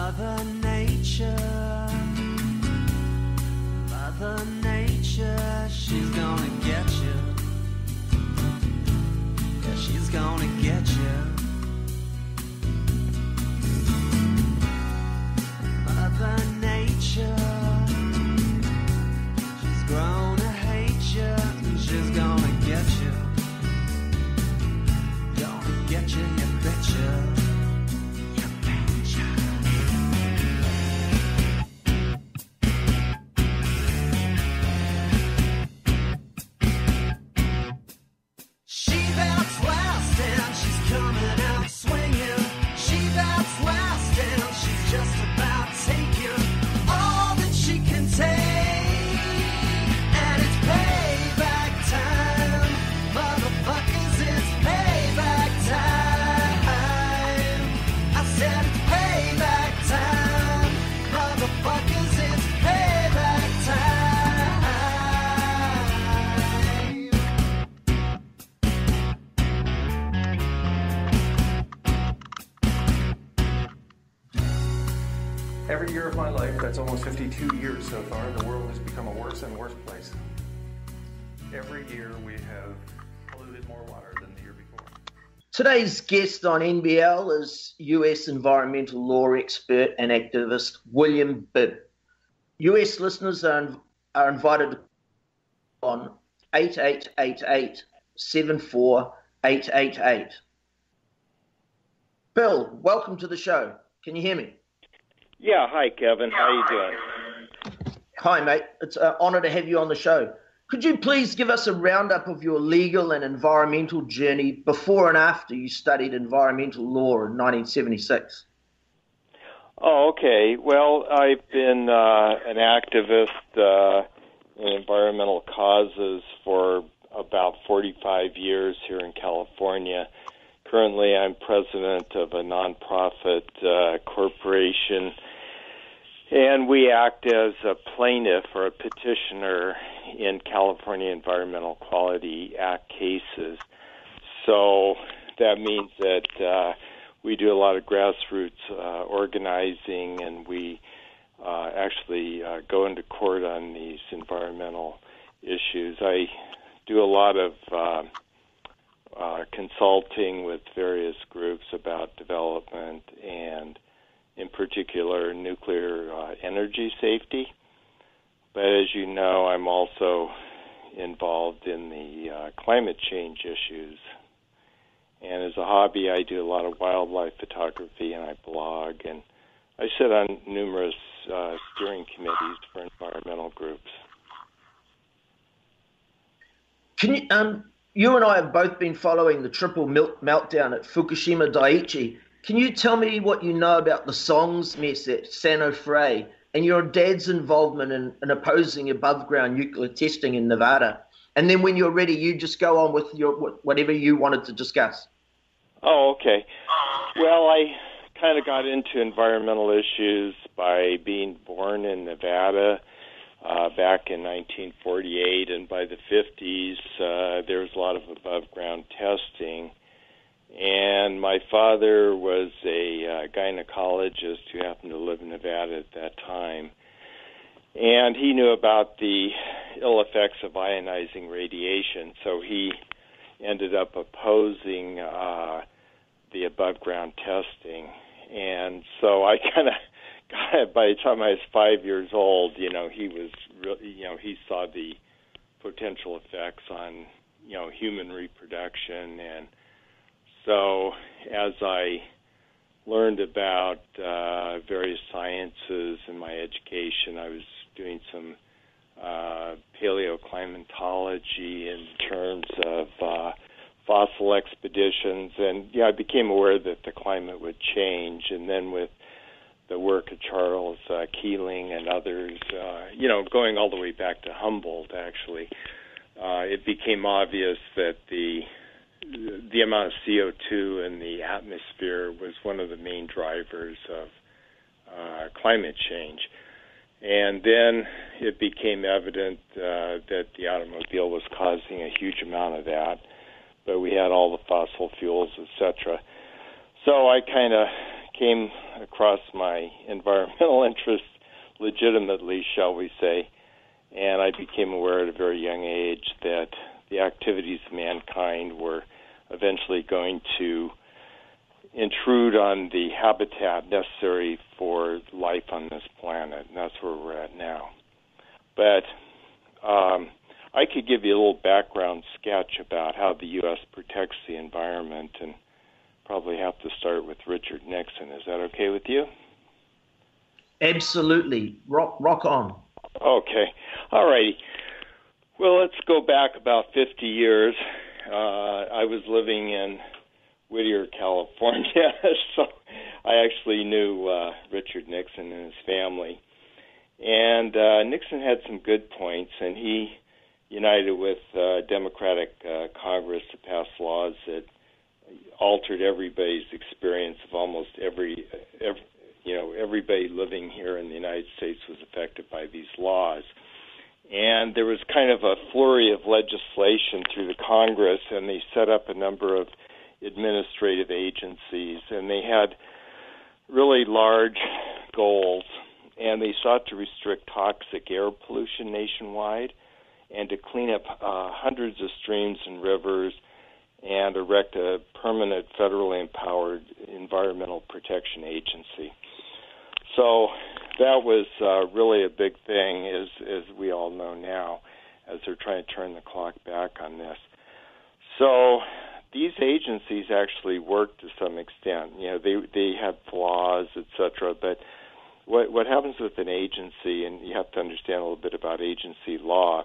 Mother Nature, Mother Nature, she's gonna get you. Yeah, she's gonna get you. Mother Nature, she's grown to hate you, and she's gonna get you. Gonna get you, you betcha. Every year of my life, that's almost 52 years so far, the world has become a worse and worse place. Every year we have polluted more water than the year before. Today's guest on NBL is US environmental law expert and activist William Bibb. US listeners are invited on 8888-74888. Bill, welcome to the show. Can you hear me? Yeah, hi, Kevin. How you doing? Hi, mate. It's an honor to have you on the show. Could you please give us a roundup of your legal and environmental journey before and after you studied environmental law in 1976? Oh, okay. Well, I've been an activist in environmental causes for about 45 years here in California. Currently, I'm president of a nonprofit corporation, and we act as a plaintiff or a petitioner in California Environmental Quality Act cases. So that means that we do a lot of grassroots organizing, and we actually go into court on these environmental issues. I do a lot of consulting with various groups about development and, in particular, nuclear energy safety. But as you know, I'm also involved in the climate change issues. And as a hobby, I do a lot of wildlife photography, and I blog, and I sit on numerous steering committees for environmental groups. Can you, you and I have both been following the triple meltdown at Fukushima Daiichi. Can you tell me what you know about the songs mess at San Onofre and your dad's involvement in opposing above-ground nuclear testing in Nevada? And then when you're ready, you just go on with your whatever you wanted to discuss. Oh, okay. Well, I kind of got into environmental issues by being born in Nevada back in 1948, and by the 50s, there was a lot of above-ground testing. And my father was a gynecologist who happened to live in Nevada at that time. And he knew about the ill effects of ionizing radiation, so he ended up opposing the above-ground testing. And so I kind of got, by the time I was 5 years old, he was really, he saw the potential effects on, human reproduction. And so as I learned about various sciences in my education, I was doing some paleoclimatology in terms of fossil expeditions, and I became aware that the climate would change. And then with the work of Charles Keeling and others, going all the way back to Humboldt, actually, it became obvious that the amount of CO2 in the atmosphere was one of the main drivers of climate change. And then it became evident that the automobile was causing a huge amount of that, but we had all the fossil fuels, etc. So I kind of came across my environmental interest legitimately, shall we say, and I became aware at a very young age that the activities of mankind were eventually going to intrude on the habitat necessary for life on this planet, and that's where we're at now. But I could give you a little background sketch about how the U.S. protects the environment, and probably have to start with Richard Nixon. Is that okay with you? Absolutely. Rock on. Okay. All righty. Well, let's go back about 50 years. I was living in Whittier, California, so I actually knew Richard Nixon and his family. And Nixon had some good points, and he united with Democratic Congress to pass laws that altered everybody's experience of almost everybody living here in the United States was affected by these laws. And there was kind of a flurry of legislation through the Congress, and they set up a number of administrative agencies, and they had really large goals, and they sought to restrict toxic air pollution nationwide and to clean up hundreds of streams and rivers and erect a permanent federally empowered environmental protection agency. So that was really a big thing, as we all know now, as they're trying to turn the clock back on this. So these agencies actually work to some extent. You know, they have flaws, etc. But what happens with an agency, and you have to understand a little bit about agency law,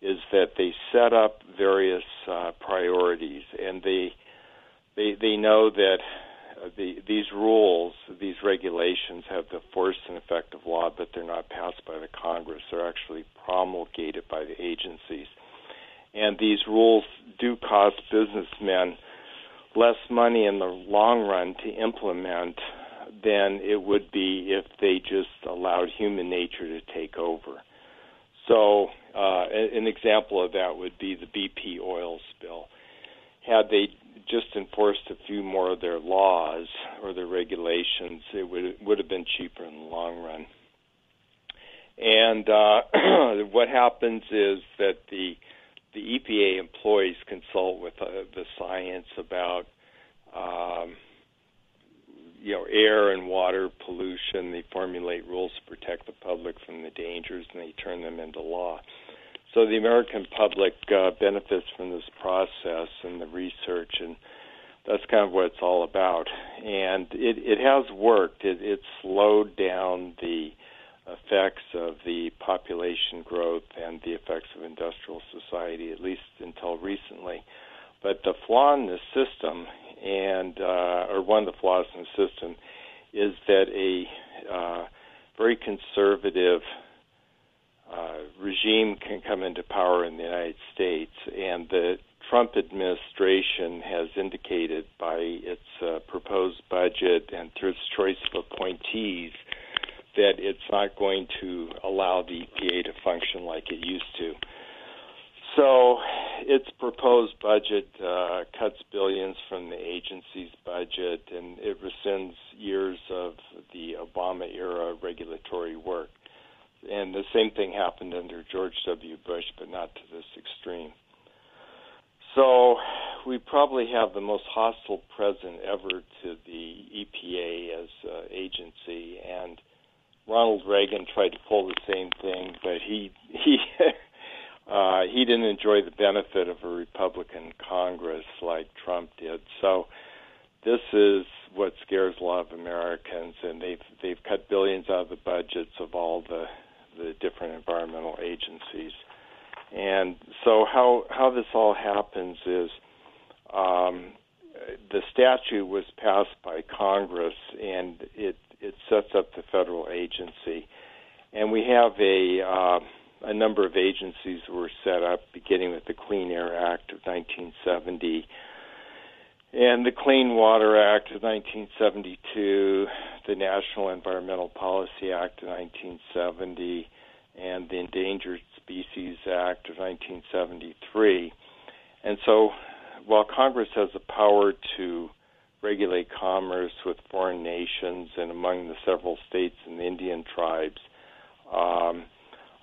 is that they set up various priorities, and they know that these rules, these regulations have the force and effect of law, but they're not passed by the Congress. They're actually promulgated by the agencies. And these rules do cost businessmen less money in the long run to implement than it would be if they just allowed human nature to take over. So an example of that would be the BP oil spill. Had they just enforced a few more of their laws or their regulations, it would have been cheaper in the long run. And what happens is that the EPA employees consult with the science about air and water pollution. They formulate rules to protect the public from the dangers, and they turn them into law. So the American public benefits from this process and the research, and that's kind of what it's all about. And it has worked. It slowed down the effects of the population growth and the effects of industrial society, at least until recently. But the flaw in the system, or one of the flaws in the system, is that a very conservative regime can come into power in the United States, and the Trump administration has indicated by its proposed budget and through its choice of appointees that it's not going to allow the EPA to function like it used to. So its proposed budget cuts billions from the agency's budget, and it rescinds years of the Obama-era regulatory work. And the same thing happened under George W. Bush, but not to this extreme. So we probably have the most hostile president ever to the EPA as an agency, and Ronald Reagan tried to pull the same thing, but he didn't enjoy the benefit of a Republican Congress like Trump did. So this is what scares a lot of Americans, and they've cut billions out of the budgets of all the different environmental agencies. And so how this all happens is the statute was passed by Congress, and it sets up the federal agency. And we have a number of agencies that were set up, beginning with the Clean Air Act of 1970, and the Clean Water Act of 1972, the National Environmental Policy Act of 1970, and the Endangered Species Act of 1973. And so while Congress has the power to regulate commerce with foreign nations and among the several states and the Indian tribes.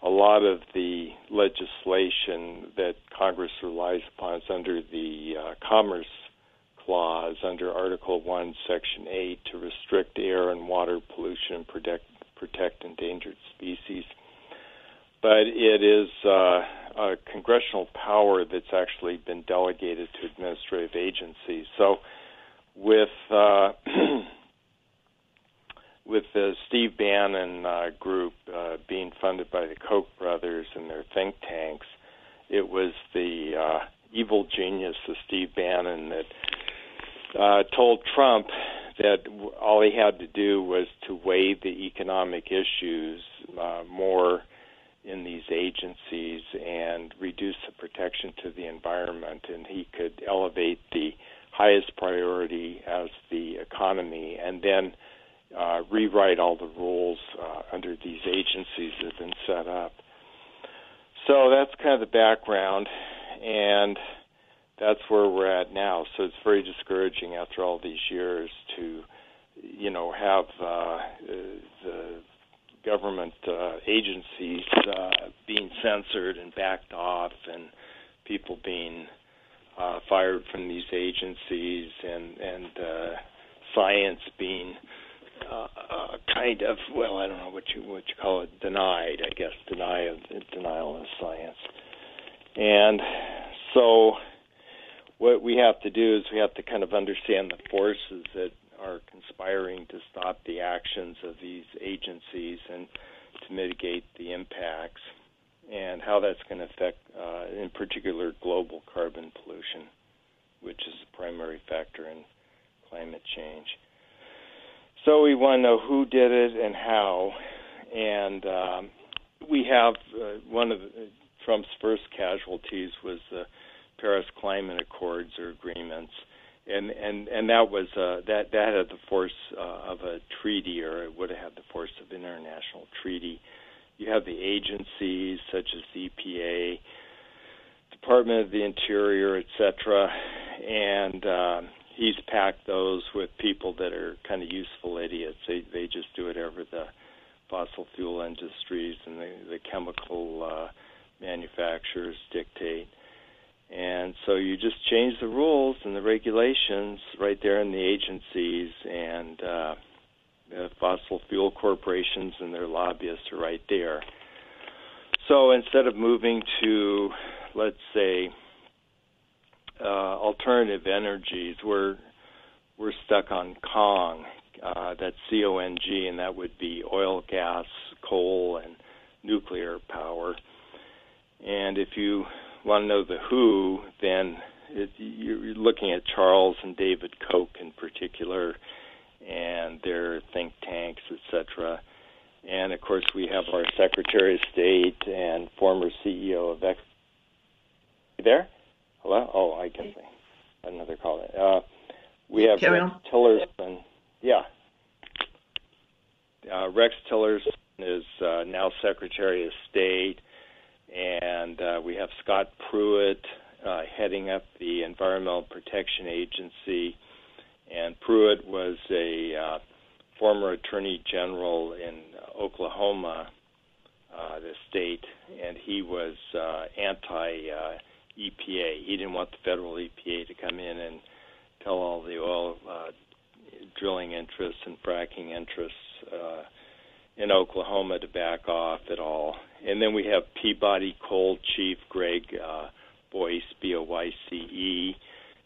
A lot of the legislation that Congress relies upon is under the Commerce Clause, under Article 1, Section 8, to restrict air and water pollution and protect endangered species. But it is a congressional power that's actually been delegated to administrative agencies. So with the Steve Bannon group being funded by the Koch brothers and their think tanks, it was the evil genius of Steve Bannon that told Trump that all he had to do was to weigh the economic issues more in these agencies and reduce the protection to the environment, and he could elevate the highest priority as the economy and then rewrite all the rules under these agencies that have been set up. So that's kind of the background, and that's where we're at now. So it's very discouraging after all these years to, have the government agencies being censored and backed off, and people being fired from these agencies, and science being kind of, well, I don't know what you call it, denied, I guess, denial of science. And so what we have to do is we have to kind of understand the forces that are conspiring to stop the actions of these agencies and to mitigate the impacts, and how that's going to affect, in particular, global carbon pollution, which is the primary factor in climate change. So we want to know who did it and how, and we have one of Trump's first casualties was the Paris Climate Accords or agreements, and that was that had the force of a treaty, or it would have had the force of an international treaty. You have the agencies such as the EPA, Department of the Interior, etc., and he's packed those with people that are kind of useful idiots. They just do whatever the fossil fuel industries and the chemical manufacturers dictate. And so you just change the rules and the regulations right there in the agencies, and the fossil fuel corporations and their lobbyists are right there. So instead of moving to, let's say, alternative energies, we're stuck on Kong. That's C-O-N-G, and that would be oil, gas, coal, and nuclear power. And if you want to know the who, then you're looking at Charles and David Koch in particular, and their think tanks, etc. And, of course, we have our Secretary of State and former CEO of there? Hello? Oh, I can say another call. We have Rex Tillerson. Yeah. Rex Tillerson is now Secretary of State, and we have Scott Pruitt heading up the Environmental Protection Agency. And Pruitt was a former Attorney General in Oklahoma, the state, and he was anti-EPA. He didn't want the federal EPA to come in and tell all the oil drilling interests and fracking interests in Oklahoma to back off at all. And then we have Peabody Coal Chief Greg Boyce, B-O-Y-C-E.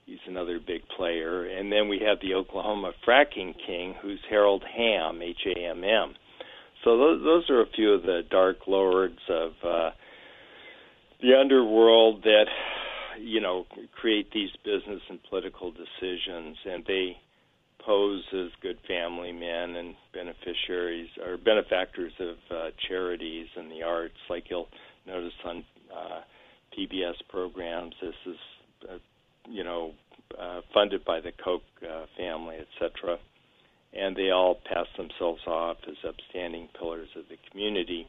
He's another big player. And then we have the Oklahoma fracking king, who's Harold Hamm, H-A-M-M. So those are a few of the dark lords of the underworld that, create these business and political decisions, and they pose as good family men and beneficiaries or benefactors of charities and the arts. Like you'll notice on PBS programs, this is funded by the Koch family, etc. And they all pass themselves off as upstanding pillars of the community.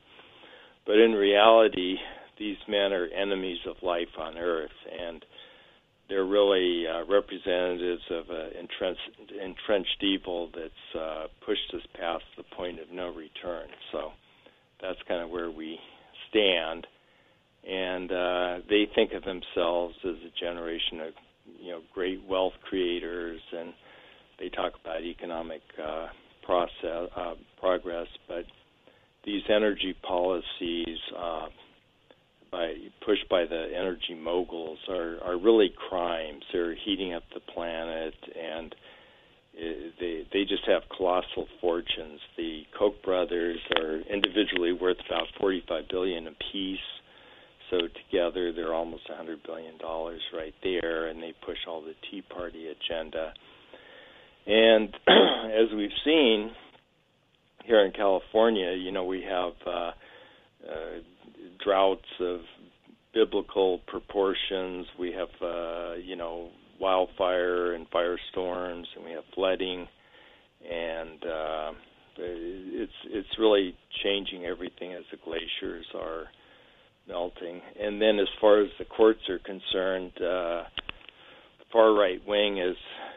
But in reality, these men are enemies of life on Earth, and they're really representatives of an entrenched evil that's pushed us past the point of no return. So that's kind of where we stand. And they think of themselves as a generation of, great wealth creators, and they talk about economic progress. But these energy policies, pushed by the energy moguls, are really crimes. They're heating up the planet, and they just have colossal fortunes. The Koch brothers are individually worth about $45 billion apiece. So together, they're almost $100 billion right there, and they push all the Tea Party agenda. And as we've seen here in California, we have droughts of biblical proportions. We have, wildfire and firestorms, and we have flooding, and it's really changing everything as the glaciers are melting. And then as far as the courts are concerned, the far right wing is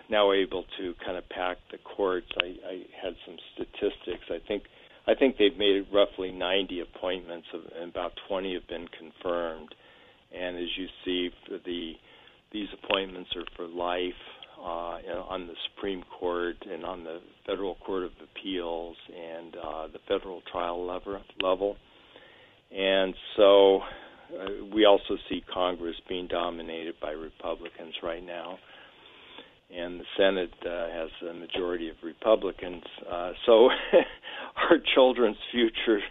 now able to kind of pack the courts. I had some statistics. I think they've made roughly 90 appointments, and about 20 have been confirmed. And as you see, these appointments are for life on the Supreme Court and on the Federal Court of Appeals and the federal trial level. And so we also see Congress being dominated by Republicans right now. And the Senate has a majority of Republicans. So our children's future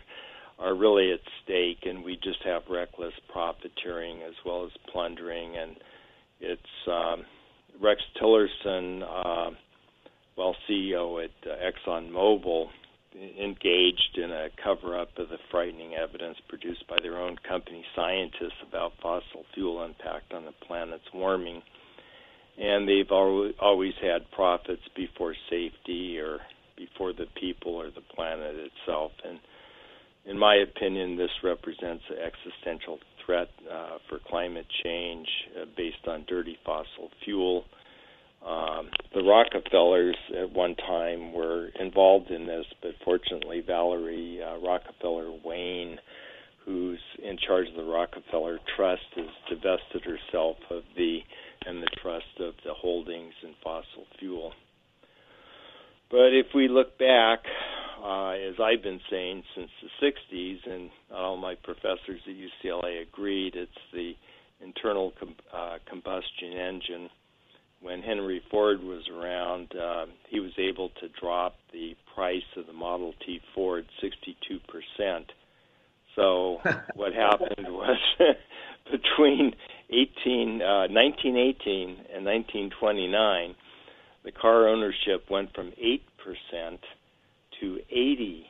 are really at stake, and we just have reckless profiteering as well as plundering. And it's Rex Tillerson, CEO at ExxonMobil, engaged in a cover-up of the frightening evidence produced by their own company scientists about fossil fuel impact on the planet's warming. And they've always had profits before safety or before the people or the planet itself. And in my opinion, this represents an existential threat for climate change based on dirty fossil fuel. The Rockefellers at one time were involved in this, but fortunately Valerie Rockefeller Wayne, who's in charge of the Rockefeller Trust, has divested herself of the trust of the holdings in fossil fuel. But if we look back, as I've been saying since the 60s, and all my professors at UCLA agreed, it's the internal combustion engine. When Henry Ford was around, he was able to drop the price of the Model T Ford 62%. So what happened was between 1918 and 1929, the car ownership went from 8% to 80%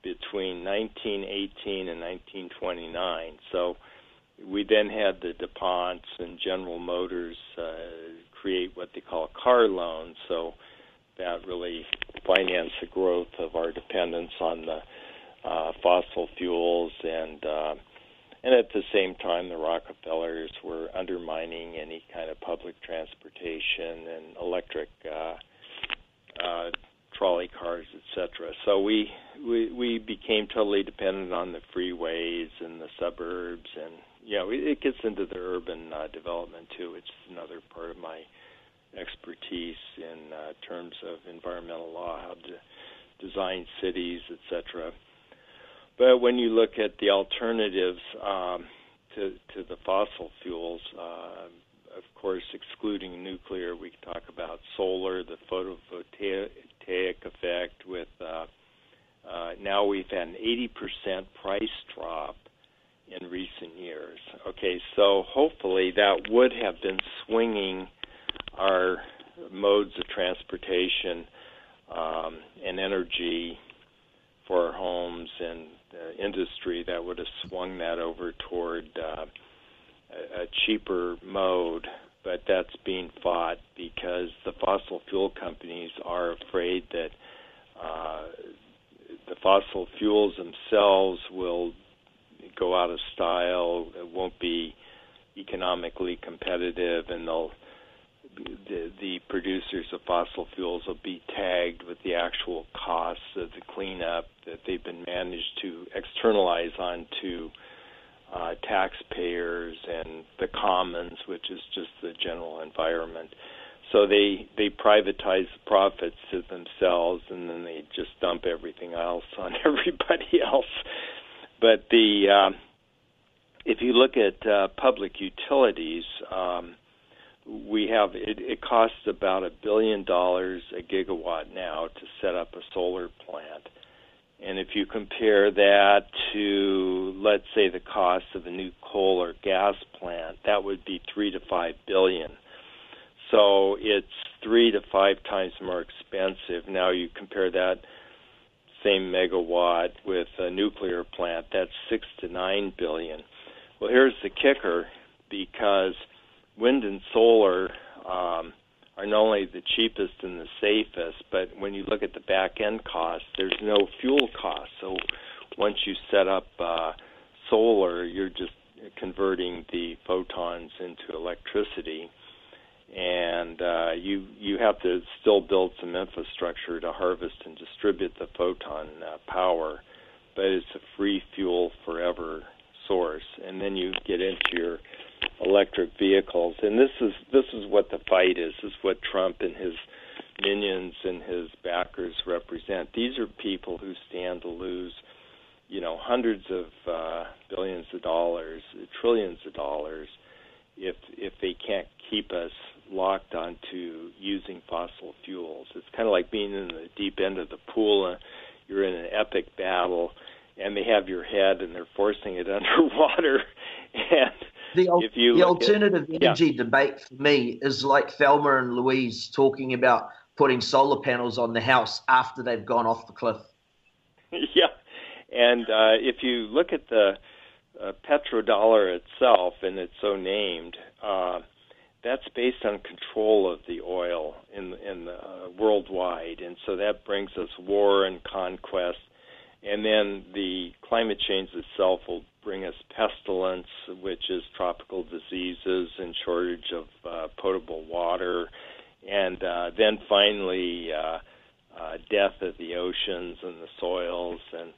between 1918 and 1929. So we then had the DuPonts and General Motors create what they call a car loan. So that really financed the growth of our dependence on the fossil fuels, and at the same time, the Rockefellers were undermining any kind of public transportation and electric trolley cars, etc. So we became totally dependent on the freeways and the suburbs, and it gets into the urban development too. It's another part of my expertise in terms of environmental law, how to design cities, etc. But when you look at the alternatives to the fossil fuels, of course, excluding nuclear, we can talk about solar, the photovoltaic effect. With now we've had an 80% price drop in recent years. Okay, so hopefully that would have been swinging our modes of transportation and energy for our homes and industry. That would have swung that over toward a cheaper mode, but that's being fought because the fossil fuel companies are afraid that the fossil fuels themselves will go out of style. It won't be economically competitive, and the producers of fossil fuels will be tagged with the actual costs of the cleanup that they've been managed to externalize onto taxpayers and the commons, which is just the general environment. So they privatize the profits to themselves, and then they just dump everything else on everybody else. But if you look at public utilities, we have it costs about $1 billion a gigawatt now to set up a solar plant. And if you compare that to, let's say, the cost of a new coal or gas plant, that would be $3 to $5 billion. So it's 3 to 5 times more expensive. Now you compare that same megawatt with a nuclear plant, that's 6 to 9 billion. Well, here's the kicker, because wind and solar are not only the cheapest and the safest, but when you look at the back-end costs, there's no fuel cost. So once you set up solar, you're just converting the photons into electricity, and you have to still build some infrastructure to harvest and distribute the photon power, but it's a free fuel forever source. And then you get into your electric vehicles, and this is what the fight is. This is what Trump and his minions and his backers represent. These are people who stand to lose, hundreds of billions of dollars, trillions of dollars, if they can't keep us locked onto using fossil fuels. It's kind of like being in the deep end of the pool. You're in an epic battle, and they have your head, and they're forcing it underwater. And the alternative energy debate for me is like Thelma and Louise talking about putting solar panels on the house after they've gone off the cliff. Yeah, and if you look at the petrodollar itself, and it's so named, that's based on control of the oil in worldwide, and so that brings us war and conquest. And then the climate change itself will bring us pestilence, which is tropical diseases and shortage of potable water, and then finally death of the oceans and the soils and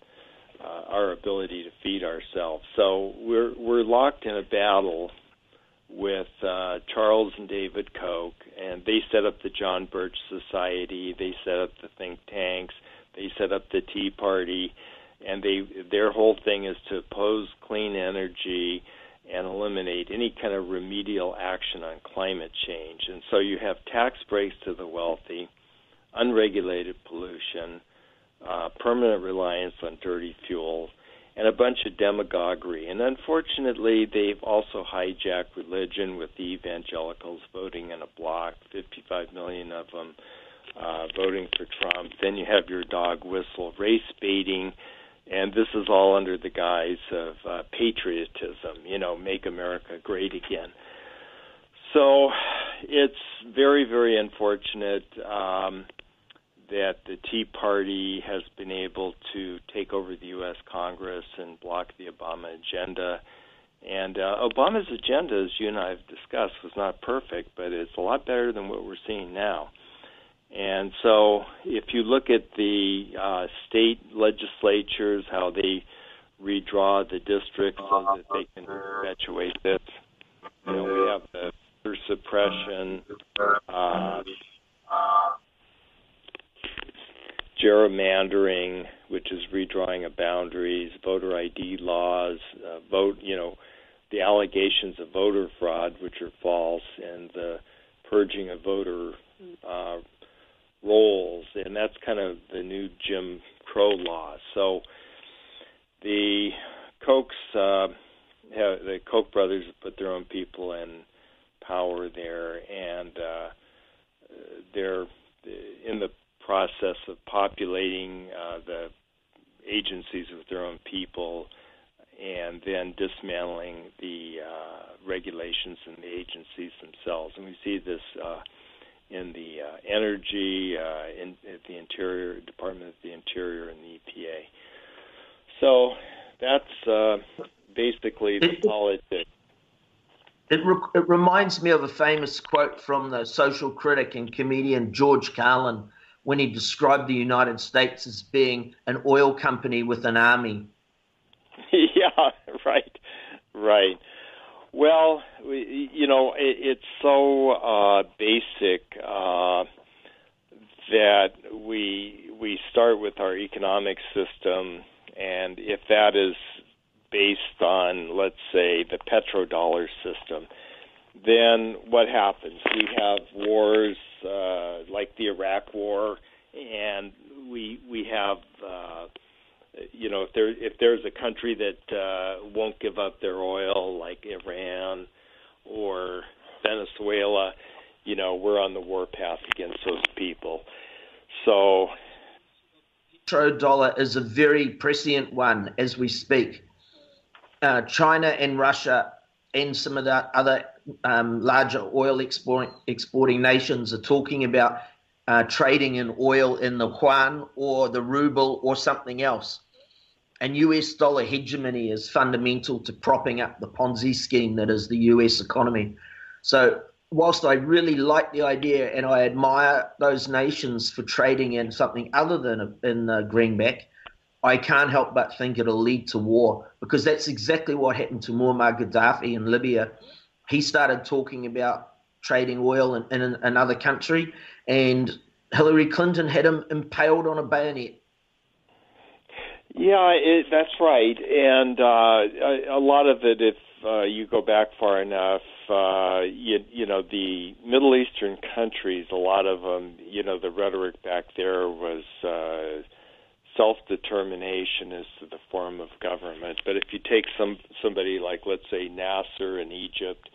our ability to feed ourselves. So we're locked in a battle with Charles and David Koch, and they set up the John Birch Society, they set up the think tanks, they set up the Tea Party, and their whole thing is to oppose clean energy and eliminate any kind of remedial action on climate change. And so you have tax breaks to the wealthy, unregulated pollution, permanent reliance on dirty fuel, and a bunch of demagoguery. And unfortunately, they've also hijacked religion with the evangelicals voting in a block, 55 million of them voting for Trump. Then you have your dog whistle race baiting, and this is all under the guise of patriotism, make America great again. So it's very, very unfortunate that the Tea Party has been able to take over the U.S. Congress and block the Obama agenda. And Obama's agenda, as you and I have discussed, was not perfect, but it's a lot better than what we're seeing now. And so if you look at the state legislatures, how they redraw the districts so that they can perpetuate this, we have the voter suppression, gerrymandering, which is redrawing of boundaries, voter ID laws, the allegations of voter fraud, which are false, and the purging of voter rolls, and that's kind of the new Jim Crow law. So the the Koch brothers have put their own people in power there, and they're in the process of populating the agencies with their own people, and then dismantling the regulations in the agencies themselves. And we see this in the energy, at the Interior, Department of the Interior, and the EPA. So that's basically the politics. It reminds me of a famous quote from the social critic and comedian George Carlin when he described the United States as being an oil company with an army. Yeah, right. Well, it's so basic that we start with our economic system, and if that is based on, let's say, the petrodollar system, then what happens? We have wars like the Iraq War, and we have if there's a country that won't give up their oil, like Iran or Venezuela, we're on the warpath against those people. So Petrodollar is a very prescient one as we speak. China and Russia and some of the other larger oil exporting nations are talking about trading in oil in the yuan or the ruble or something else. And US dollar hegemony is fundamental to propping up the Ponzi scheme that is the US economy. So whilst I really like the idea and I admire those nations for trading in something other than in the greenback, I can't help but think it'll lead to war, because that's exactly what happened to Muammar Gaddafi in Libya. He started talking about trading oil in another country, and Hillary Clinton had him impaled on a bayonet. Yeah, that's right. And a lot of it, if you go back far enough, the Middle Eastern countries, a lot of them, the rhetoric back there was self-determination as to the form of government. But if you take somebody like, let's say, Nasser in Egypt,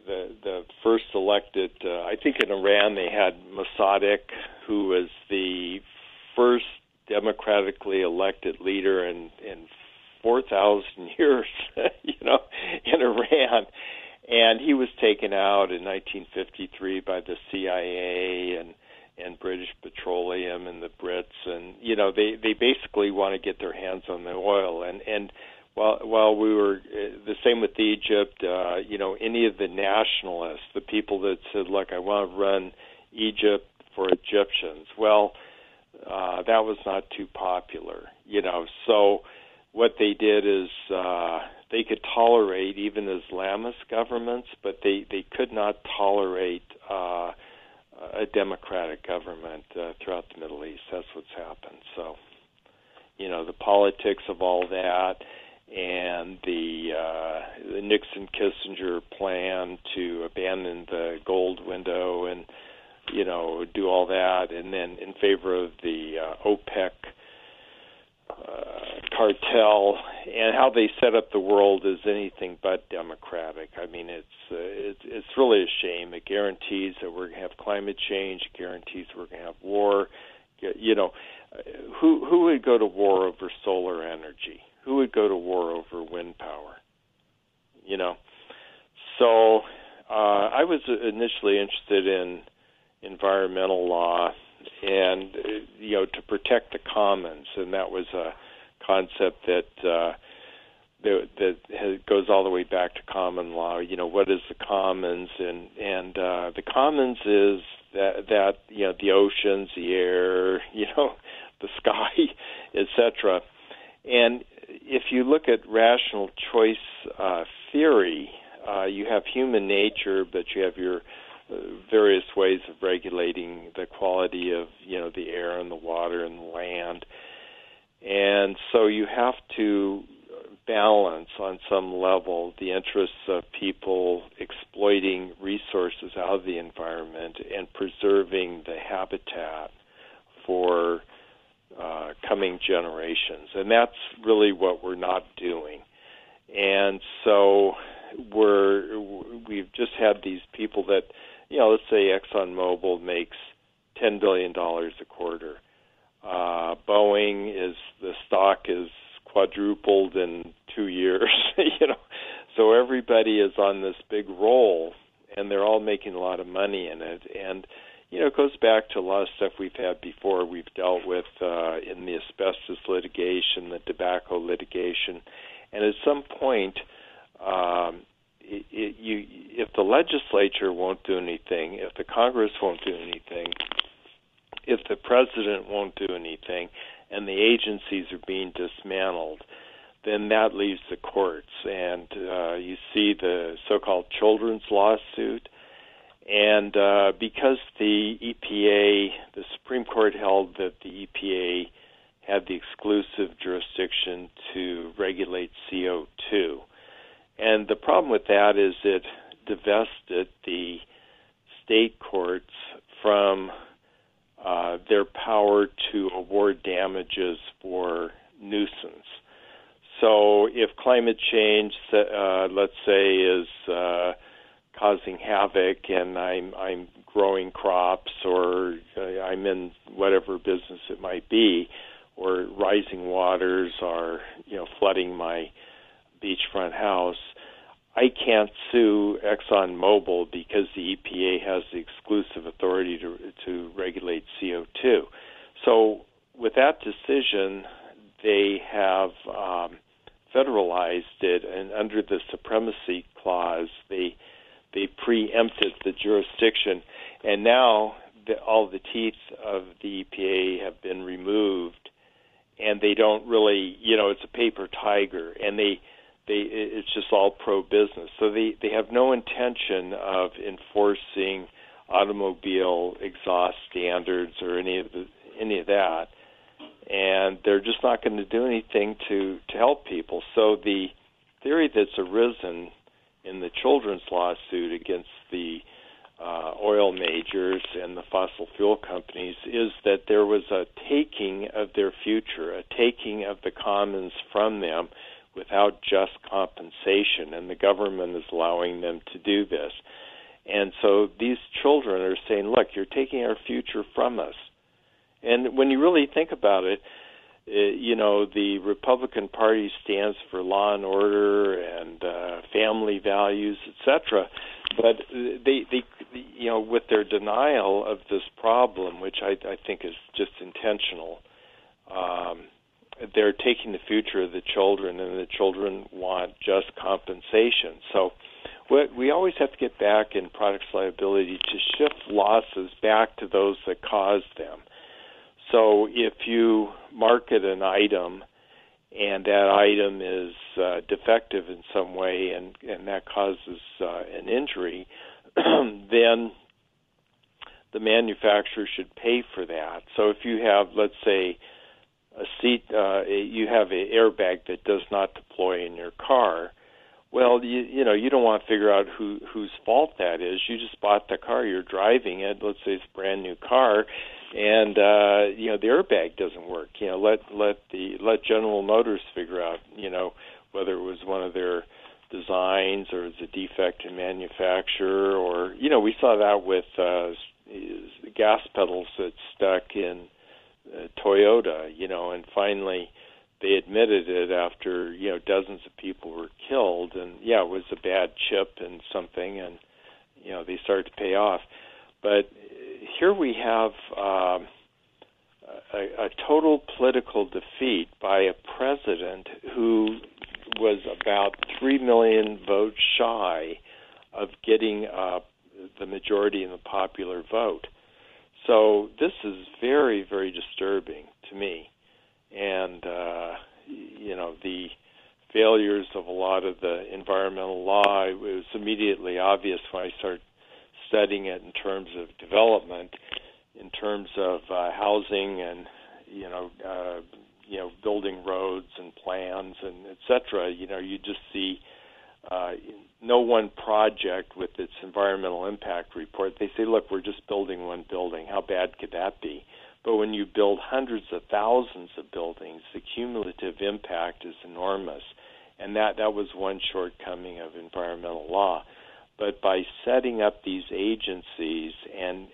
the first elected, I think in Iran they had Mossadegh, who was the first democratically elected leader in 4,000 years, in Iran. And he was taken out in 1953 by the CIA and British Petroleum and the Brits, and they basically want to get their hands on the oil. And while we were the same with Egypt, any of the nationalists, the people that said, "Look, I want to run Egypt for Egyptians," well, that was not too popular, So what they did is they could tolerate even Islamist governments, but they could not tolerate a democratic government throughout the Middle East. That's what's happened. So, the politics of all that, and the Nixon-Kissinger plan to abandon the gold window and, do all that, and then in favor of the OPEC cartel, and how they set up the world is anything but democratic. I mean, it's really a shame. It guarantees that we're going to have climate change. It guarantees we're going to have war. Who would go to war over solar energy? Who would go to war over wind power? So I was initially interested in environmental law and to protect the commons, and that was a concept that goes all the way back to common law. What is the commons? And the commons is that the oceans, the air, the sky, etc. And if you look at rational choice theory, you have human nature, but you have your various ways of regulating the quality of the air and the water and the land. And so you have to balance on some level the interests of people exploiting resources out of the environment and preserving the habitat for coming generations. And that's really what we're not doing. And so we've just had these people that, let's say ExxonMobil makes $10 billion a quarter. Boeing the stock is quadrupled in 2 years, So everybody is on this big roll, and they're all making a lot of money in it. And, it goes back to a lot of stuff we've had before. We've dealt with in the asbestos litigation, the tobacco litigation, And at some point, if the legislature won't do anything, if the Congress won't do anything, if the president won't do anything, and the agencies are being dismantled, then that leaves the courts. And you see the so-called children's lawsuit. And because the EPA, the Supreme Court held that the EPA had the exclusive jurisdiction to regulate CO2. And the problem with that is it divested the state courts from their power to award damages for nuisance. So if climate change, let's say, is causing havoc, and I'm growing crops, or I'm in whatever business it might be, or rising waters are flooding my beachfront house, I can't sue ExxonMobil because the EPA has the exclusive authority to regulate CO2. So with that decision, they have federalized it, and under the supremacy clause, they preempted the jurisdiction, and now all the teeth of the EPA have been removed, and they don't really, it's a paper tiger, and it's just all pro-business. So they have no intention of enforcing automobile exhaust standards or any of that, and they're just not going to do anything to help people. So the theory that's arisen in the children's lawsuit against the oil majors and the fossil fuel companies is that there was a taking of their future, a taking of the commons from them without just compensation, and the government is allowing them to do this. And so these children are saying, look, you're taking our future from us. And when you really think about it, the Republican Party stands for law and order and family values, etc. But they, with their denial of this problem, which I think is just intentional, they're taking the future of the children, and the children want just compensation. So we always have to get back in products liability to shift losses back to those that caused them. So if you market an item and that item is defective in some way and that causes an injury, then the manufacturer should pay for that. So if you have, let's say, a seat, you have an airbag that does not deploy in your car, well, you don't want to figure out whose fault that is. You just bought the car, you're driving it. Let's say it's a brand new car, and the airbag doesn't work. Let General Motors figure out, whether it was one of their designs or it's a defect in manufacture, or we saw that with gas pedals that stuck in Toyota, and finally they admitted it after dozens of people were killed, and it was a bad chip and something, and they started to pay off. But here we have a total political defeat by a president who was about 3 million votes shy of getting the majority in the popular vote. So this is very, very disturbing to me. And, the failures of a lot of the environmental law, it was immediately obvious when I started studying it in terms of development, in terms of housing and, building roads and plans and et cetera. You just see no one project with its environmental impact report. They say, look, we're just building one building. How bad could that be? But when you build hundreds of thousands of buildings, the cumulative impact is enormous. And that was one shortcoming of environmental law. But by setting up these agencies and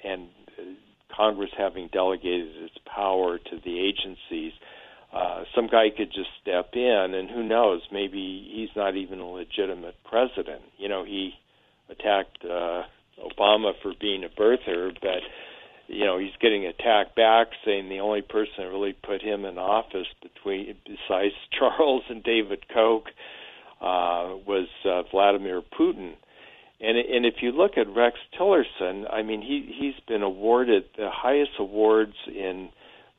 Congress having delegated its power to the agencies, some guy could just step in, and who knows, maybe he's not even a legitimate president. He attacked Obama for being a birther, but he's getting attacked back, saying the only person that really put him in office besides Charles and David Koch was Vladimir Putin. And if you look at Rex Tillerson, I mean, he's been awarded the highest awards in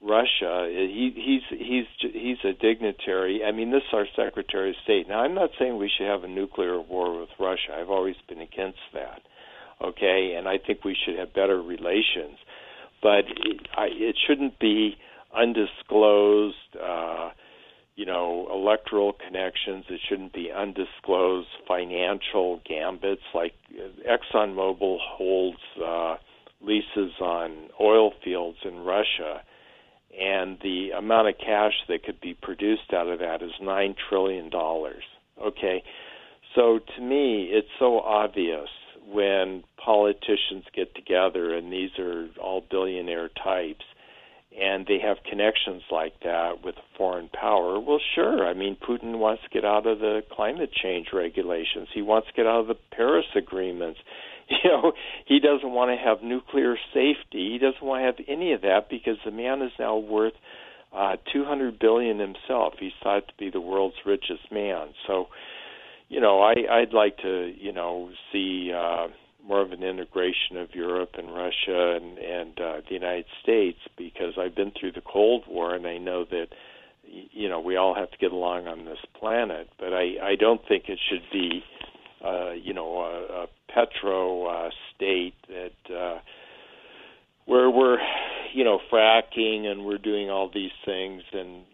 Russia. He's a dignitary. I mean, this is our Secretary of State. Now, I'm not saying we should have a nuclear war with Russia. I've always been against that. Okay, and I think we should have better relations, but it shouldn't be undisclosed. Electoral connections. It shouldn't be undisclosed financial gambits. Like ExxonMobil holds leases on oil fields in Russia, and the amount of cash that could be produced out of that is $9 trillion. Okay, so to me, it's so obvious when politicians get together, and these are all billionaire types, and they have connections like that with a foreign power. Well, sure. I mean, Putin wants to get out of the climate change regulations. He wants to get out of the Paris agreements. He doesn't want to have nuclear safety. He doesn't want to have any of that because the man is now worth $200 billion himself. He's thought to be the world's richest man. So, I'd like to, see more of an integration of Europe and Russia and the United States, because I've been through the Cold War and I know that we all have to get along on this planet. But I don't think it should be a petro state that where we're fracking and we're doing all these things. And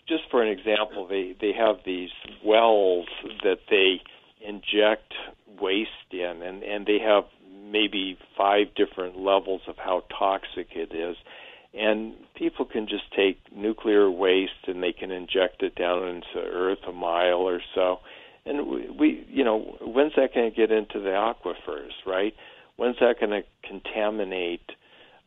just for an example, they have these wells that they inject waste in, and they have maybe 5 different levels of how toxic it is. And people can just take nuclear waste and they can inject it down into earth a mile or so. And we when's that going to get into the aquifers, right? When's that going to contaminate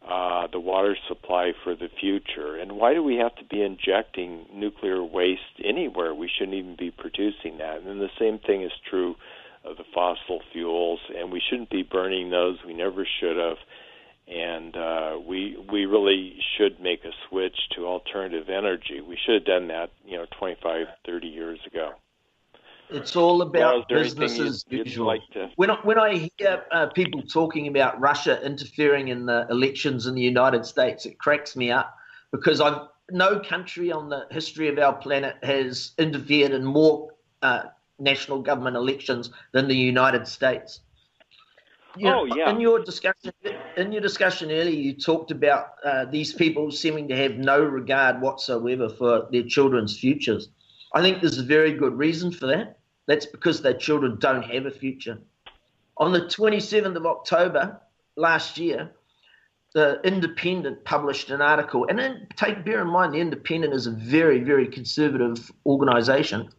the water supply for the future? And why do we have to be injecting nuclear waste anywhere? We shouldn't even be producing that. And the same thing is true of the fossil fuels, and we shouldn't be burning those. We never should have. And we really should make a switch to alternative energy. We should have done that, 25, 30 years ago. It's all about business as you'd usual. like to... When I hear people talking about Russia interfering in the elections in the United States, it cracks me up, because no country on the history of our planet has interfered in more national government elections than the United States. In your discussion earlier, you talked about these people seeming to have no regard whatsoever for their children's futures. I think there's a very good reason for that. That's because their children don't have a future. On the 27th of October last year, the Independent published an article, and then bear in mind, the Independent is a very, very conservative organization.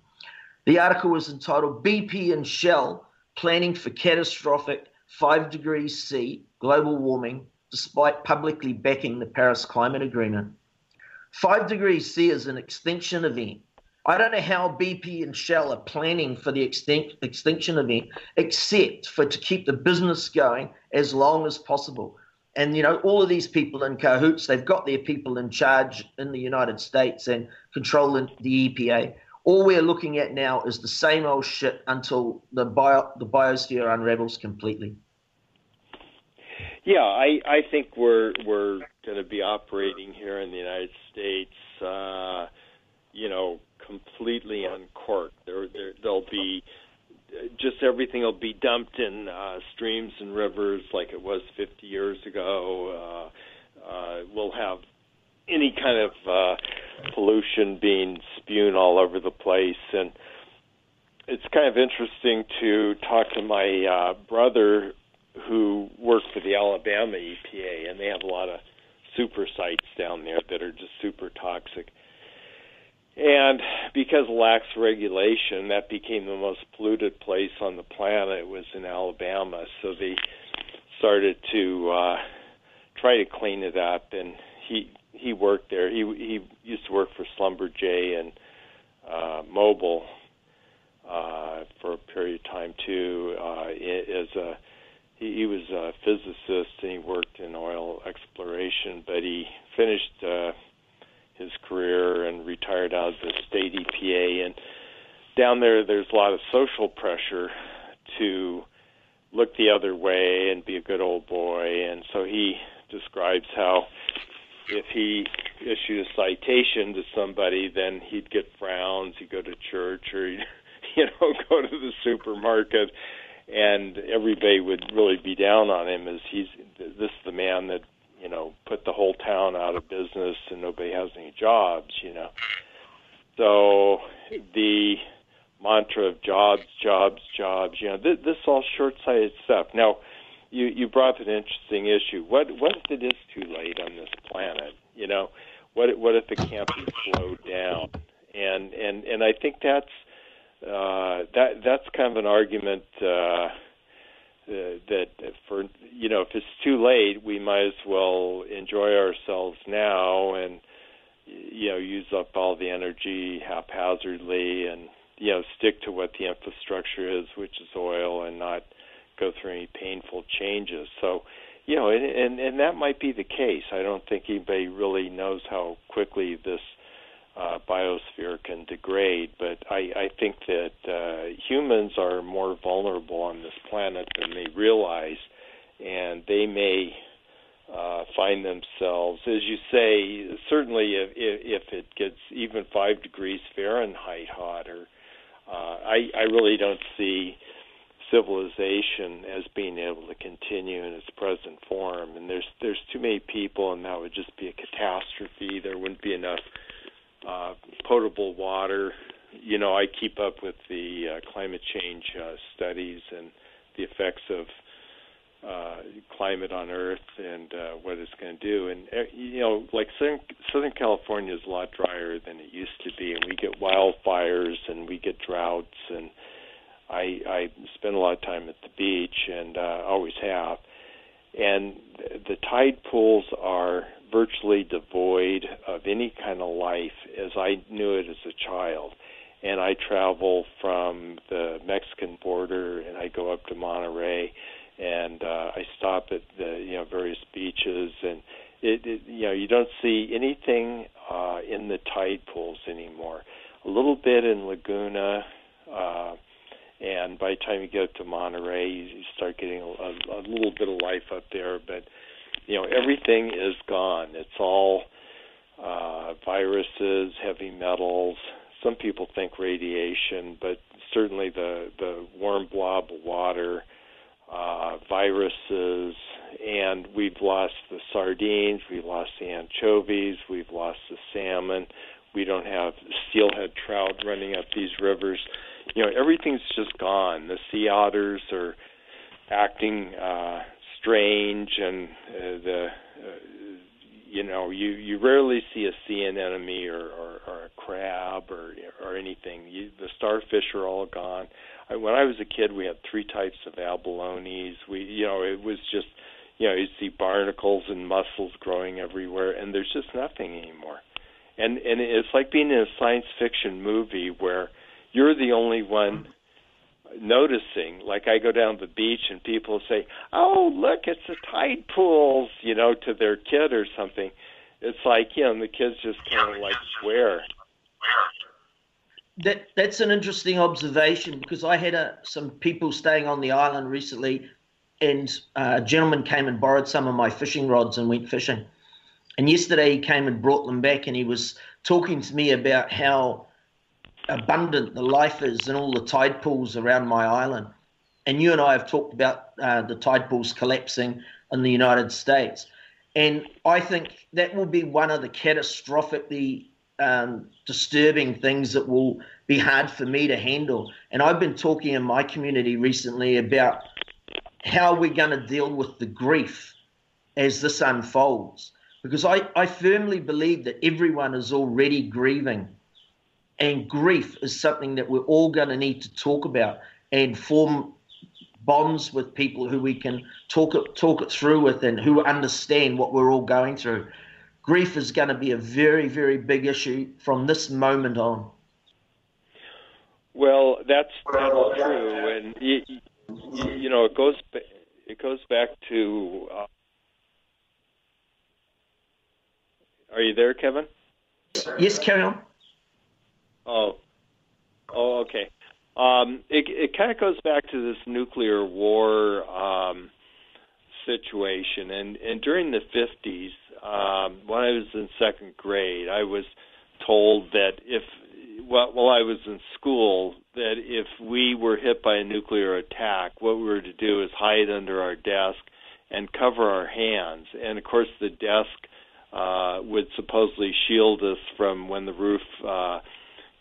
The article was entitled "BP and Shell Planning for Catastrophic 5 degrees C Global Warming Despite Publicly Backing the Paris Climate Agreement." 5 degrees C is an extinction event. I don't know how BP and Shell are planning for the extinction event, except to keep the business going as long as possible. And, all of these people in cahoots, they've got their people in charge in the United States and controlling the EPA. All we're looking at now is the same old shit until the biosphere unravels completely. Yeah, I think we're going to be operating here in the United States, completely uncorked. There'll be just everything will be dumped in streams and rivers like it was 50 years ago. We'll have any kind of pollution being spewed all over the place. And it's kind of interesting to talk to my brother who worked for the Alabama EPA, and they have a lot of super sites down there that are just super toxic. And because of lax regulation, that became the most polluted place on the planet. It was in Alabama, so they started to try to clean it up. And he worked there. He used to work for Schlumberger and Mobil for a period of time too. He was a physicist and he worked in oil exploration, but he finished his career and retired out of the state EPA. And down there's a lot of social pressure to look the other way and be a good old boy. And so he describes how if he issued a citation to somebody, then he'd get frowns, he'd go to church, or he'd, go to the supermarket, and everybody would really be down on him as this is the man that, put the whole town out of business and nobody has any jobs, So the mantra of jobs, this is all short-sighted stuff. Now, you brought up an interesting issue. What if it is too late on this planet? What if it can't be slowed down? And I think that's kind of an argument that for if it's too late, we might as well enjoy ourselves now and use up all the energy haphazardly and stick to what the infrastructure is, which is oil, and not go through any painful changes. So, and that might be the case. I don't think anybody really knows how quickly this biosphere can degrade, but I think that humans are more vulnerable on this planet than they realize, and they may find themselves, as you say, certainly if it gets even 5 degrees Fahrenheit hotter, I really don't see civilization as being able to continue in its present form. And there's too many people, and that would just be a catastrophe. There wouldn't be enough potable water. I keep up with the climate change studies and the effects of climate on Earth and what it's going to do. And, like Southern California is a lot drier than it used to be, and we get wildfires and we get droughts. And I spend a lot of time at the beach, and always have. And the tide pools are virtually devoid of any kind of life as I knew it as a child. And I travel from the Mexican border, and I go up to Monterey, and I stop at the various beaches, and you don't see anything in the tide pools anymore. A little bit in Laguna, and by the time you get to Monterey, you start getting a little bit of life up there, but everything is gone. It's all viruses, heavy metals. Some people think radiation, but certainly the warm blob of water, viruses, and we've lost the sardines, we've lost the anchovies, we've lost the salmon. We don't have steelhead trout running up these rivers. Everything's just gone. The sea otters are acting strange, and you rarely see a sea anemone or a crab or anything. The starfish are all gone. When I was a kid, we had 3 types of abalones. It was just, you'd see barnacles and mussels growing everywhere, and there's just nothing anymore. And it's like being in a science fiction movie where you're the only one noticing. Like I go down to the beach and people say, "Oh, look, it's the tide pools," to their kid or something. It's like, and the kids just kind of like swear. That's an interesting observation, because I had some people staying on the island recently, and a gentleman came and borrowed some of my fishing rods and went fishing. And yesterday he came and brought them back, and he was talking to me about how abundant the life is in all the tide pools around my island. And you and I have talked about the tide pools collapsing in the United States. And I think that will be one of the catastrophically disturbing things that will be hard for me to handle. And I've been talking in my community recently about how we're going to deal with the grief as this unfolds. Because I firmly believe that everyone is already grieving. And grief is something that we're all going to need to talk about and form bonds with people who we can talk it through with, and who understand what we're all going through. Grief is going to be a very, very big issue from this moment on. Well, that's true, and it goes back to. Are you there, Kevin? Yes, carry on. Oh, Oh, okay. It kind of goes back to this nuclear war situation, and during the 50s, when I was in second grade, I was told that while I was in school, that if we were hit by a nuclear attack, what we were to do is hide under our desk and cover our hands. And of course, the desk would supposedly shield us from when the roof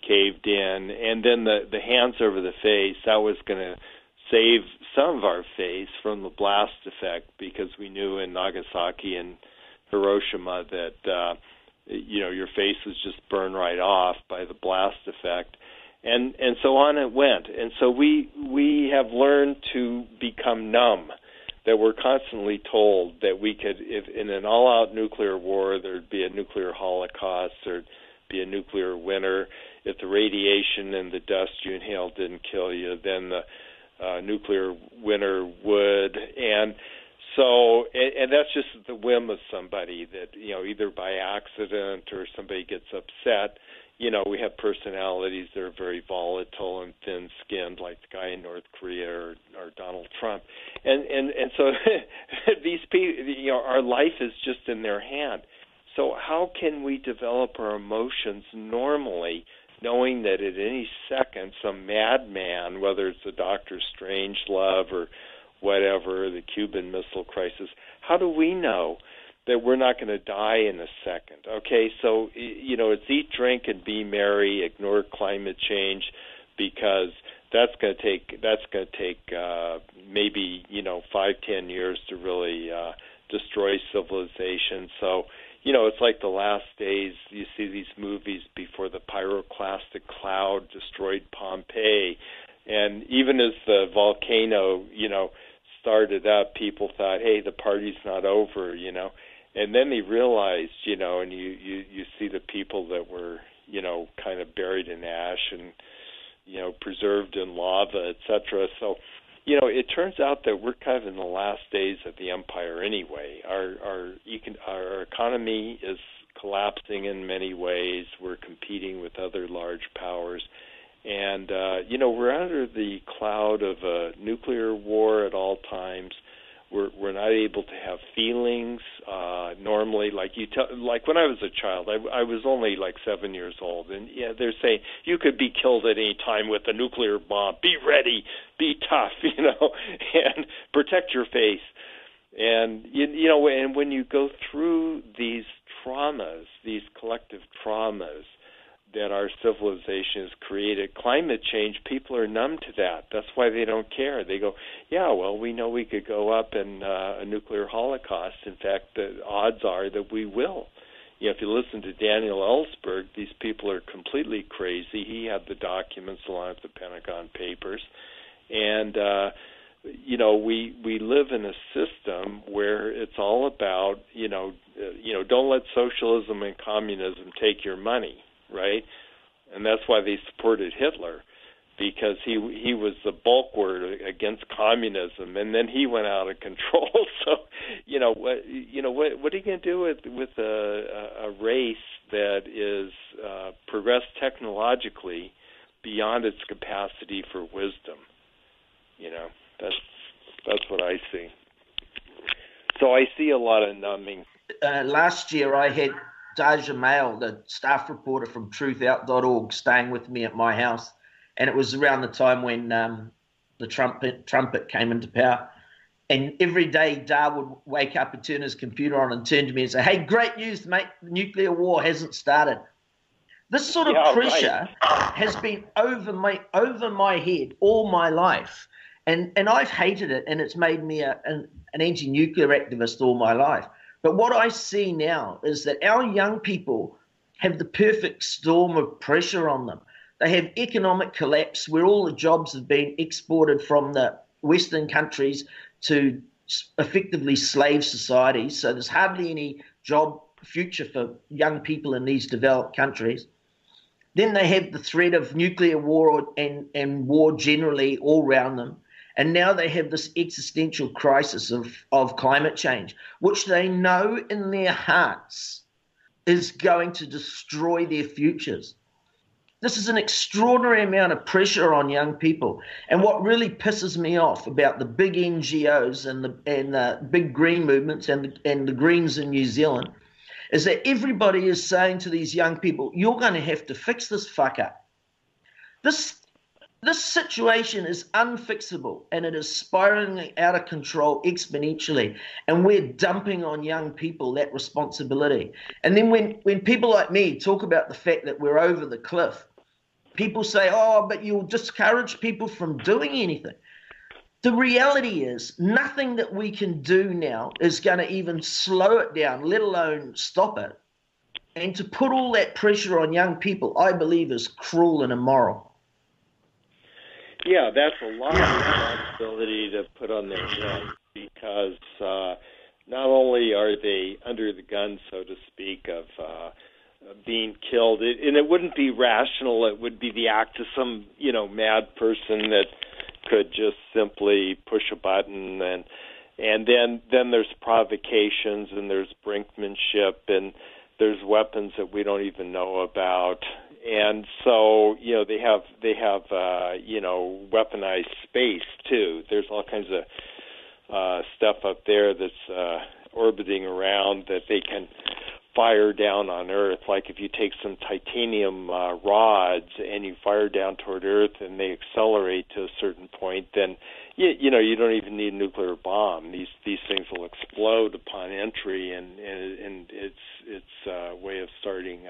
caved in, and then the hands over the face, that was going to save some of our face from the blast effect, because we knew in Nagasaki and Hiroshima that your face was just burned right off by the blast effect, and so on it went. And so we have learned to become numb, that we're constantly told that we could, if in an all-out nuclear war, there'd be a nuclear holocaust, there'd be a nuclear winter. If the radiation and the dust you inhaled didn't kill you, then the nuclear winter would. And so, and that's just the whim of somebody that, either by accident or somebody gets upset. We have personalities that are very volatile and thin-skinned, like the guy in North Korea or Donald Trump. And so these people, our life is just in their hand. So how can we develop our emotions normally, knowing that at any second some madman, whether it's a Dr. Strangelove or whatever, the Cuban Missile Crisis, how do we know that we're not going to die in a second? Okay, so, it's eat, drink, and be merry, ignore climate change, because that's going to take maybe 5-10 years to really destroy civilization. So it's like the last days. You see these movies before the pyroclastic cloud destroyed Pompeii, and even as the volcano started up, people thought, hey, the party's not over, and then they realized, and you see the people that were kind of buried in ash and preserved in lava, etc. So it turns out that we're kind of in the last days of the empire anyway. Our economy is collapsing in many ways. We're competing with other large powers. And, we're under the cloud of a nuclear war at all times. We're not able to have feelings normally. Like like when I was a child, I was only like 7 years old, and they're saying you could be killed at any time with a nuclear bomb. Be ready, be tough, and protect your face. And and when you go through these traumas, these collective traumas that our civilization has created, climate change, people are numb to that. That's why they don't care. They go, yeah, well, we know we could go up in a nuclear holocaust. In fact, the odds are that we will. If you listen to Daniel Ellsberg, these people are completely crazy. He had the documents along with the Pentagon Papers. And, we live in a system where it's all about, don't let socialism and communism take your money. Right, and that's why they supported Hitler, because he was the bulwark against communism, and then he went out of control. So, what are you going to do with a race that is progressed technologically beyond its capacity for wisdom? That's what I see. So I see a lot of numbing. Last year I had Daja Mail, the staff reporter from truthout.org, staying with me at my house. And it was around the time when the trumpet came into power. And every day, Da would wake up and turn his computer on and turn to me and say, hey, great news, mate, the nuclear war hasn't started. This sort of pressure has been over my head all my life. And I've hated it, and it's made me an anti-nuclear activist all my life. But what I see now is that our young people have the perfect storm of pressure on them. They have economic collapse where all the jobs have been exported from the Western countries to effectively slave societies. So there's hardly any job future for young people in these developed countries. Then they have the threat of nuclear war and war generally all around them. And now they have this existential crisis of climate change, which they know in their hearts is going to destroy their futures. This is an extraordinary amount of pressure on young people. And what really pisses me off about the big NGOs and the big green movements and the Greens in New Zealand is that everybody is saying to these young people, you're going to have to fix this fuck up. This situation is unfixable, and it is spiraling out of control exponentially, and we're dumping on young people that responsibility. And then when people like me talk about the fact that we're over the cliff, people say, oh, but you'll discourage people from doing anything. The reality is nothing that we can do now is going to even slow it down, let alone stop it. And to put all that pressure on young people, I believe, is cruel and immoral. Yeah, that's a lot of responsibility to put on their heads, because not only are they under the gun, so to speak, of being killed, and it wouldn't be rational. It would be the act of some, mad person that could just simply push a button, and then there's provocations, and there's brinkmanship, and there's weapons that we don't even know about. And so, they have weaponized space too. There's all kinds of stuff up there that's orbiting around that they can fire down on Earth. Like if you take some titanium rods and you fire down toward Earth and they accelerate to a certain point, then you don't even need a nuclear bomb. These things will explode upon entry, and it's a way of starting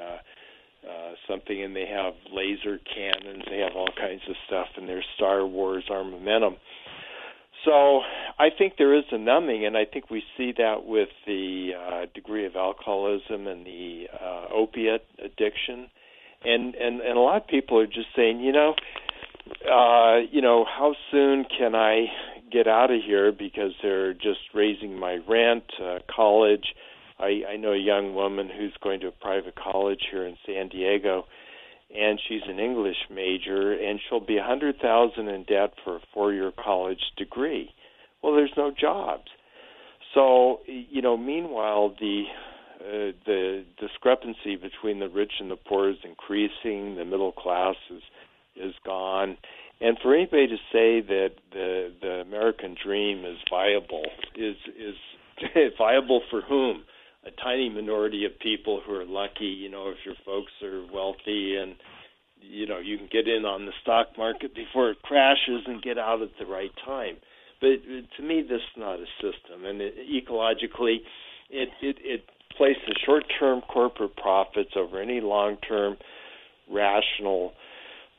something. And they have laser cannons, they have all kinds of stuff, and there's Star Wars armamentum. So I think there is a numbing, and I think we see that with the degree of alcoholism and the opiate addiction, and a lot of people are just saying, how soon can I get out of here, because they're just raising my rent, college. I know a young woman who's going to a private college here in San Diego, and she's an English major, and she'll be $100,000 in debt for a 4-year college degree. Well, there's no jobs. So, meanwhile, the discrepancy between the rich and the poor is increasing. The middle class is gone. And for anybody to say that the American dream is viable is viable for whom? A tiny minority of people who are lucky, if your folks are wealthy and, you can get in on the stock market before it crashes and get out at the right time. But to me, this is not a system. And ecologically, it places short-term corporate profits over any long-term rational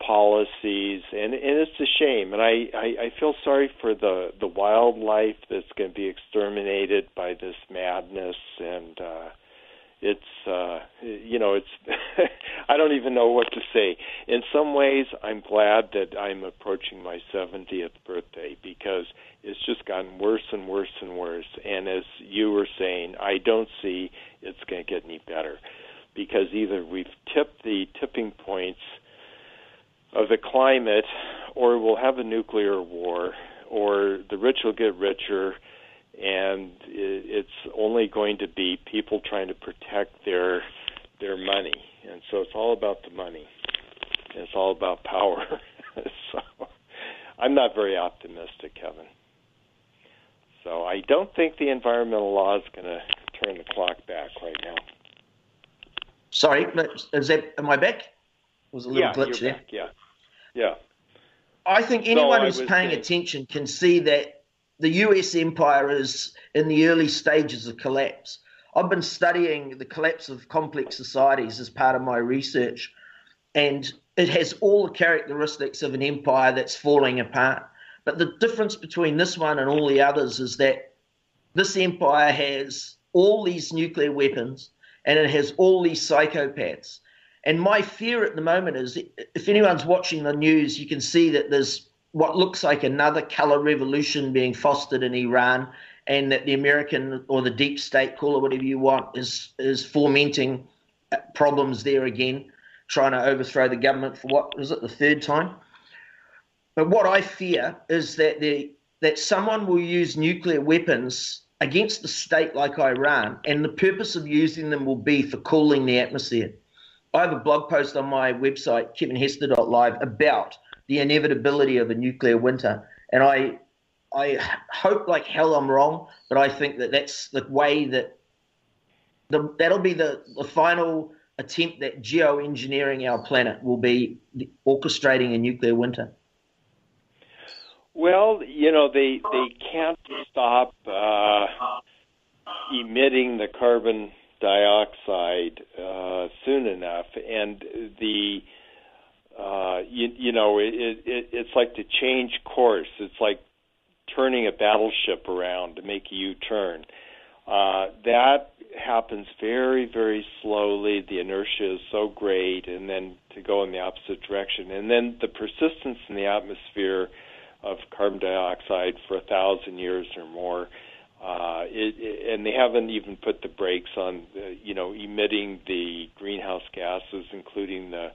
policies, and it's a shame. And I feel sorry for the wildlife that's going to be exterminated by this madness, and it's I don't even know what to say. In some ways, I'm glad that I'm approaching my 70th birthday, because it's just gotten worse and worse and worse. And as you were saying, I don't see it's going to get any better, because either we've tipped the tipping points of the climate, or we'll have a nuclear war, or the rich will get richer, and it's only going to be people trying to protect their money. And so it's all about the money. It's all about power. So I'm not very optimistic, Kevin. So I don't think the environmental law is going to turn the clock back right now. Sorry, am I back? Was a little glitch there. Back, yeah. I think anyone who's paying attention can see that the US empire is in the early stages of collapse. I've been studying the collapse of complex societies as part of my research, and it has all the characteristics of an empire that's falling apart. But the difference between this one and all the others is that this empire has all these nuclear weapons, and it has all these psychopaths. And my fear at the moment is, if anyone's watching the news, you can see that there's what looks like another color revolution being fostered in Iran, and that the American or the deep state, call it whatever you want, is fomenting problems there again, trying to overthrow the government for what is it, the third time? But what I fear is that someone will use nuclear weapons against a state like Iran, and the purpose of using them will be for cooling the atmosphere. I have a blog post on my website, kevinhester.live, about the inevitability of a nuclear winter. And I hope like hell I'm wrong, but I think that that's the way that that'll be the final attempt that geoengineering our planet will be orchestrating a nuclear winter. Well, they can't stop emitting the carbon dioxide soon enough, and it's like to change course. It's like turning a battleship around to make a U-turn. That happens very, very slowly. The inertia is so great, and then to go in the opposite direction. And then the persistence in the atmosphere of carbon dioxide for 1,000 years or more, and they haven't even put the brakes on, emitting the greenhouse gases, including the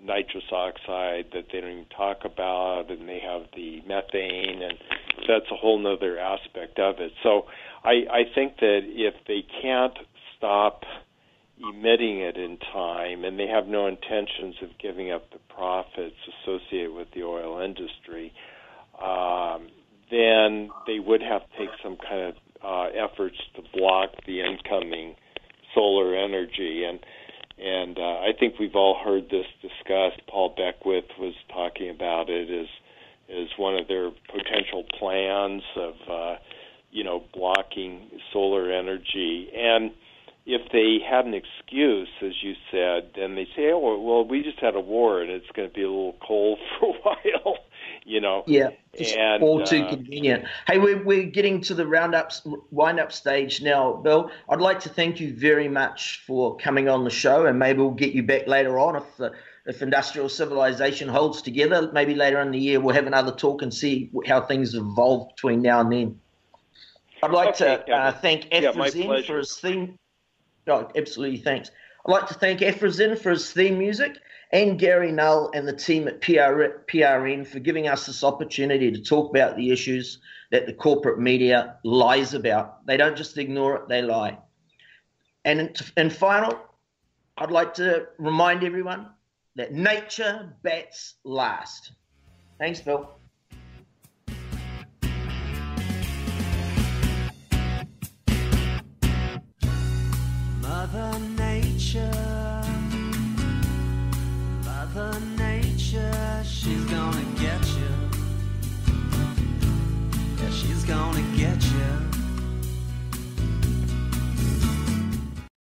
nitrous oxide that they don't even talk about, and they have the methane, and that's a whole nother aspect of it. So I think that if they can't stop emitting it in time, and they have no intentions of giving up the profits associated with the oil industry, then they would have to take some kind of efforts to block the incoming solar energy. And I think we've all heard this discussed. Paul Beckwith was talking about it as one of their potential plans of, blocking solar energy. And if they had an excuse, as you said, then they say, oh, well, we just had a war and it's going to be a little cold for a while, Yeah, it's all too convenient. Hey, we're getting to the wind-up stage now, Bill. I'd like to thank you very much for coming on the show, and maybe we'll get you back later on if industrial civilization holds together. Maybe later in the year we'll have another talk and see how things evolve between now and then. I'd like to thank Efrazen for his theme. Oh, absolutely, thanks. I'd like to thank Efrazen for his theme music, and Gary Null and the team at PRN for giving us this opportunity to talk about the issues that the corporate media lies about. They don't just ignore it, they lie. And final, I'd like to remind everyone that nature bats last. Thanks, Bill. Mother